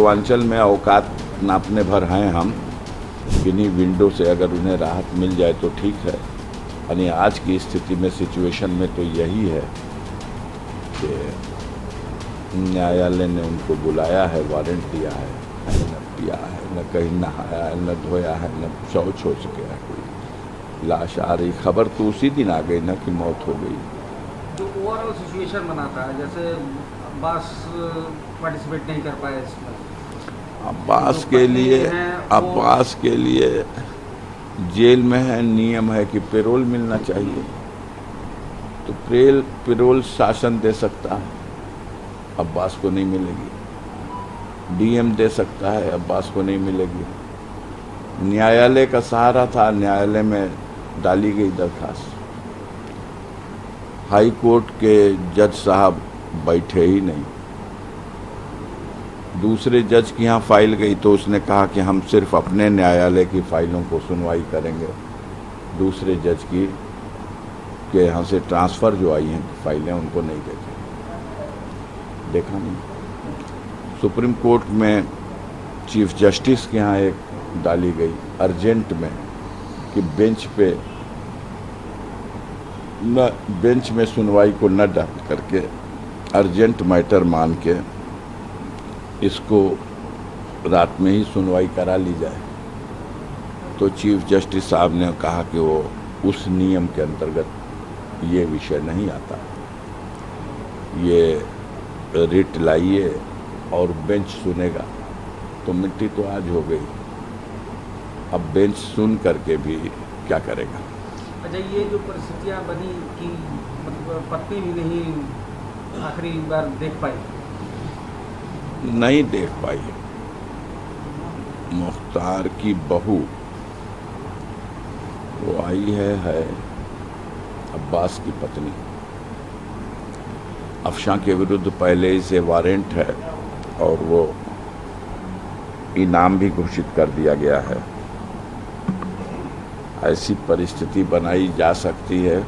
पूर्वांचल में औकात नापने भर हैं हम। किन्हीं विंडो से अगर उन्हें राहत मिल जाए तो ठीक है। यानी आज की स्थिति में, सिचुएशन में तो यही है कि न्यायालय ने उनको बुलाया है, वारंट दिया है, न पिया है, न कहीं नहाया है, न धोया है, न शौच हो सके है। कोई लाश आ रही, खबर तो उसी दिन आ गई ना कि मौत हो गई। जो ओवरऑल सिचुएशन बना था, जैसे अब्बास पार्टिसिपेट नहीं कर पाए इसमें, अब्बास के लिए जेल में है, नियम है कि पेरोल मिलना चाहिए। तो पेरोल शासन दे सकता है, अब्बास को नहीं मिलेगी। डीएम दे सकता है, अब्बास को नहीं मिलेगी। न्यायालय का सहारा था, न्यायालय में डाली गई दरखास्त। हाई कोर्ट के जज साहब बैठे ही नहीं। दूसरे जज के यहाँ फाइल गई तो उसने कहा कि हम सिर्फ अपने न्यायालय की फाइलों को सुनवाई करेंगे, दूसरे जज की के यहाँ से ट्रांसफ़र जो आई हैं फाइलें उनको नहीं देखें। देखा नहीं। सुप्रीम कोर्ट में चीफ जस्टिस के यहाँ एक डाली गई अर्जेंट में कि बेंच में सुनवाई को न डाल करके अर्जेंट मैटर मान के इसको रात में ही सुनवाई करा ली जाए। तो चीफ जस्टिस साहब ने कहा कि वो उस नियम के अंतर्गत ये विषय नहीं आता, ये रिट लाइए और बेंच सुनेगा। तो मिट्टी तो आज हो गई, अब बेंच सुन करके भी क्या करेगा। अच्छा, ये जो परिस्थितियाँ बनी कि मतलब पत्नी भी नहीं आखिरी बार देख पाई, नहीं देख पाई। मुख्तार की बहू वो आई है अब्बास की पत्नी। अफशां के विरुद्ध पहले ही से वारंट है और वो इनाम भी घोषित कर दिया गया है। ऐसी परिस्थिति बनाई जा सकती है,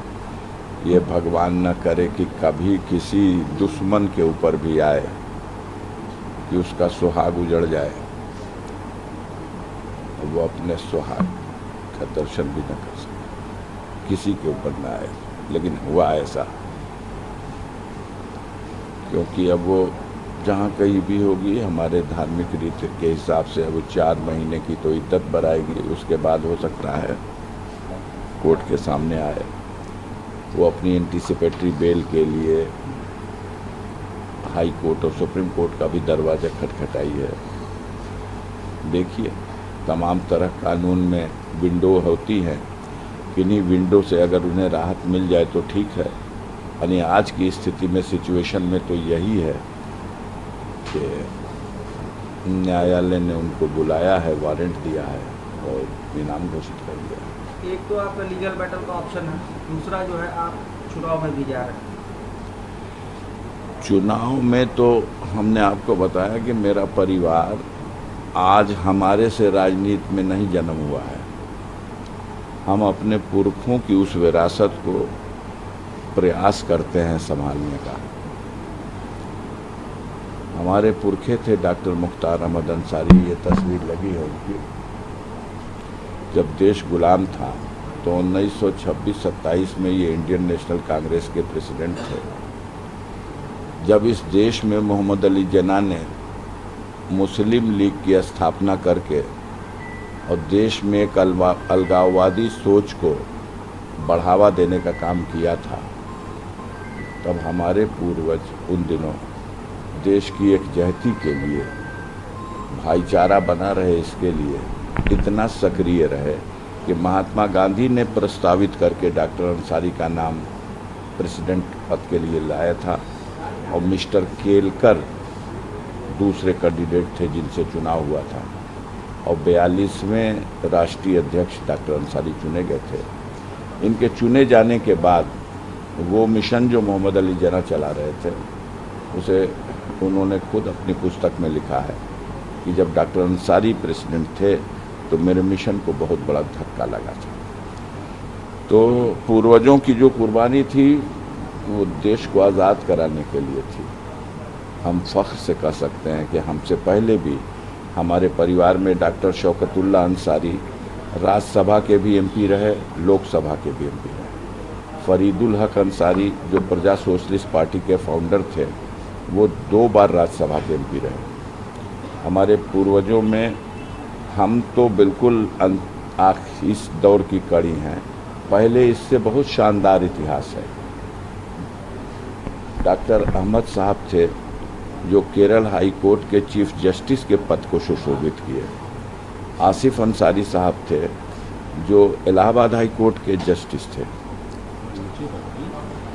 ये भगवान न करे कि कभी किसी दुश्मन के ऊपर भी आए कि उसका सुहाग उजड़ जाए और वो अपने सुहाग का दर्शन भी न कर सके, किसी के ऊपर न आए। लेकिन हुआ ऐसा, क्योंकि अब वो जहाँ कहीं भी होगी हमारे धार्मिक रीति के हिसाब से अब 4 महीने की तो इद्दत बढ़ाएगी। उसके बाद हो सकता है कोर्ट के सामने आए। वो अपनी एंटीसिपेटरी बेल के लिए हाई कोर्ट और सुप्रीम कोर्ट का भी दरवाज़ा खटखटाई है। देखिए, तमाम तरह कानून में विंडो होती हैं, किन्हीं विंडो से अगर उन्हें राहत मिल जाए तो ठीक है। यानी आज की स्थिति में, सिचुएशन में तो यही है कि न्यायालय ने उनको बुलाया है, वारंट दिया है और इनाम घोषित कर दिया है। एक तो आपका लीगल बैटल का ऑप्शन है, दूसरा जो है आप चुनाव में भी जा रहे हैं। चुनाव में तो हमने आपको बताया कि मेरा परिवार आज हमारे से राजनीति में नहीं जन्म हुआ है। हम अपने पुरखों की उस विरासत को प्रयास करते हैं संभालने का। हमारे पुरखे थे डॉक्टर मुख्तार अहमद अंसारी, ये तस्वीर लगी है उनकी। जब देश गुलाम था तो 1926-27 में ये इंडियन नेशनल कांग्रेस के प्रेसिडेंट थे। जब इस देश में मोहम्मद अली जिन्ना ने मुस्लिम लीग की स्थापना करके और देश में एक अलगाववादी सोच को बढ़ावा देने का काम किया था, तब हमारे पूर्वज उन दिनों देश की एक जहती के लिए, भाईचारा बना रहे, इसके लिए इतना सक्रिय रहे कि महात्मा गांधी ने प्रस्तावित करके डॉक्टर अंसारी का नाम प्रेसिडेंट पद के लिए लाया था और मिस्टर केलकर दूसरे कैंडिडेट थे जिनसे चुनाव हुआ था और 42वें राष्ट्रीय अध्यक्ष डॉक्टर अंसारी चुने गए थे। इनके चुने जाने के बाद वो मिशन जो मोहम्मद अली जिन्ना चला रहे थे, उसे उन्होंने खुद अपनी पुस्तक में लिखा है कि जब डॉक्टर अंसारी प्रेसिडेंट थे तो मेरे मिशन को बहुत बड़ा धक्का लगा था। तो पूर्वजों की जो कुर्बानी थी वो देश को आज़ाद कराने के लिए थी। हम फ़ख्र से कह सकते हैं कि हमसे पहले भी हमारे परिवार में डॉक्टर शौकतुल्लाह अंसारी राज्यसभा के भी एमपी रहे, लोकसभा के भी एमपी रहे। फरीदुल हक अंसारी जो प्रजा सोशलिस्ट पार्टी के फाउंडर थे, वो 2 बार राज्यसभा के एमपी रहे। हमारे पूर्वजों में हम तो बिल्कुल इस दौर की कड़ी हैं, पहले इससे बहुत शानदार इतिहास है। डॉक्टर अहमद साहब थे जो केरल हाई कोर्ट के चीफ जस्टिस के पद को सुशोभित किए। आसिफ अंसारी साहब थे जो इलाहाबाद हाई कोर्ट के जस्टिस थे।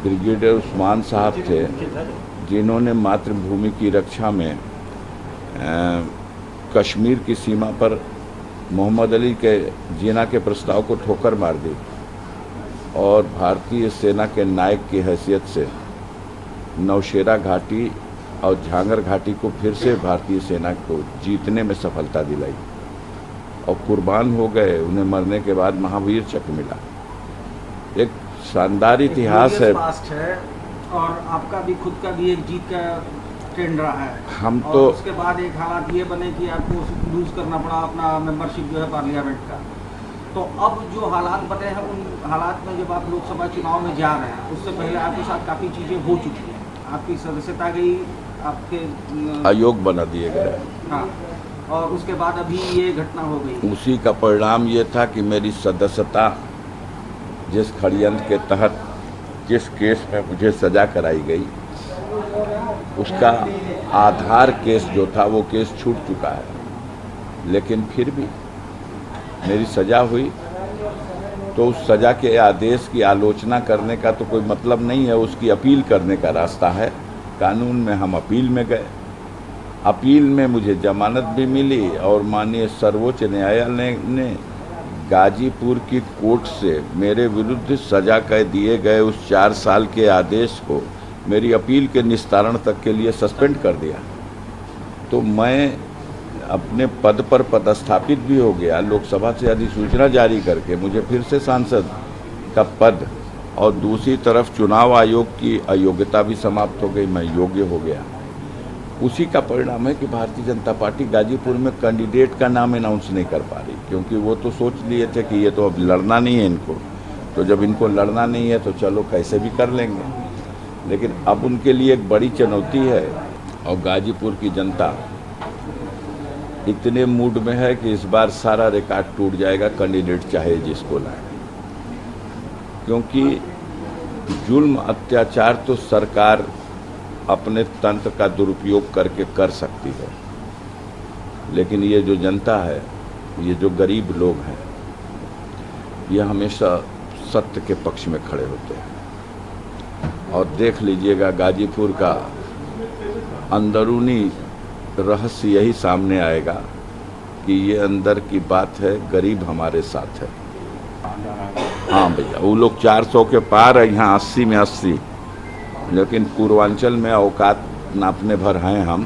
ब्रिगेडियर उस्मान साहब थे जिन्होंने मातृभूमि की रक्षा में कश्मीर की सीमा पर मोहम्मद अली के जिना के प्रस्ताव को ठोकर मार दी और भारतीय सेना के नायक की हैसियत से नौशेरा घाटी और झांगर घाटी को फिर से भारतीय सेना को जीतने में सफलता दिलाई और कुर्बान हो गए। उन्हें मरने के बाद महावीर चक्र मिला। एक शानदार इतिहास है और आपका भी खुद का भी एक जीत का ट्रेंड रहा है। हम और तो उसके बाद एक हालात ये बने कि आपको लूज करना पड़ा अपना मेंबरशिप जो है पार्लियामेंट का। तो अब जो हालात बने हैं उन हालात में जब आप लोकसभा चुनाव में जा रहे हैं, उससे पहले आपके साथ काफ़ी चीज़ें हो चुकी हैं। आपकी सदस्यता गई, आपके आयोग बना दिए गए। हाँ, और उसके बाद अभी ये घटना हो गई। उसी का परिणाम ये था कि मेरी सदस्यता जिस षड्यंत्र के तहत जिस केस में मुझे सजा कराई गई, उसका आधार केस जो था वो केस छूट चुका है। लेकिन फिर भी मेरी सजा हुई तो उस सजा के आदेश की आलोचना करने का तो कोई मतलब नहीं है, उसकी अपील करने का रास्ता है। कानून में हम अपील में गए, अपील में मुझे जमानत भी मिली और माननीय सर्वोच्च न्यायालय ने गाजीपुर की कोर्ट से मेरे विरुद्ध सजा के दिए गए उस 4 साल के आदेश को मेरी अपील के निस्तारण तक के लिए सस्पेंड कर दिया। तो मैं अपने पद पर पदस्थापित भी हो गया। लोकसभा से अधिसूचना जारी करके मुझे फिर से सांसद का पद और दूसरी तरफ चुनाव आयोग की अयोग्यता भी समाप्त हो गई, मैं योग्य हो गया। उसी का परिणाम है कि भारतीय जनता पार्टी गाजीपुर में कैंडिडेट का नाम अनाउंस नहीं कर पा रही, क्योंकि वो तो सोच लिए थे कि ये तो अब लड़ना नहीं है इनको, तो जब इनको लड़ना नहीं है तो चलो कैसे भी कर लेंगे। लेकिन अब उनके लिए एक बड़ी चुनौती है और गाजीपुर की जनता इतने मूड में है कि इस बार सारा रिकॉर्ड टूट जाएगा, कैंडिडेट चाहे जिसको लाए। क्योंकि जुल्म अत्याचार तो सरकार अपने तंत्र का दुरुपयोग करके कर सकती है, लेकिन ये जो जनता है, ये जो गरीब लोग हैं, ये हमेशा सत्य के पक्ष में खड़े होते हैं। और देख लीजिएगा गाजीपुर का अंदरूनी रहस्य यही सामने आएगा कि ये अंदर की बात है, गरीब हमारे साथ है। हाँ भैया, वो लोग 400 के पार है, यहाँ 80 में 80, लेकिन पूर्वांचल में औकात नापने भर हैं हम।